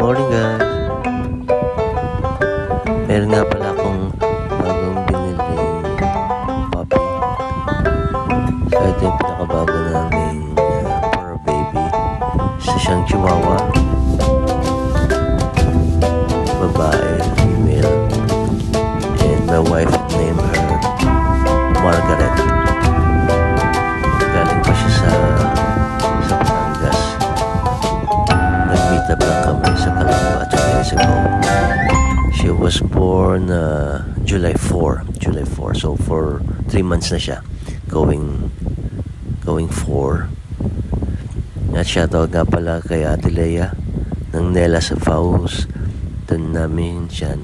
morning guys. Meron nga pala akong bagong biniling puppy. So ito yung pinakabago namin for a baby. Isa siyang chihuahua. Babae, female. And my wife named her Margaret. Galing pa siya sa Batangas. Nag-meet up lang kami sa Calamba 2 days ago. She was born July 4. So for 3 months na siya. Going 4. At shoutout nga pala kay Ate Leia ng Nela sa Faust. Doon namin siya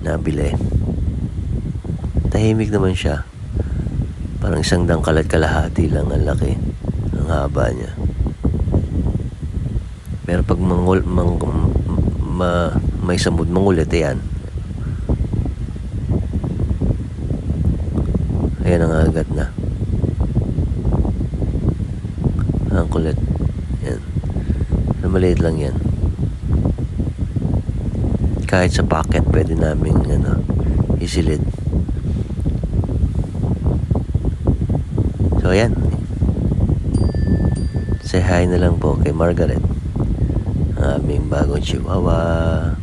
nabili. Tahimik naman siya. Parang isang dangkal at kalahati lang ang laki. Ang haba niya. Pero pag may samud mangulit, yan. Ayan ang agat na. Ang kulit. Yan. Maliit lang yan. Kahit sa pocket, pwede namin isilid. So, ayan. Say hi na lang po kay Margaret. Aming bagong chihuahua.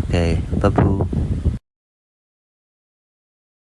Okay, babu.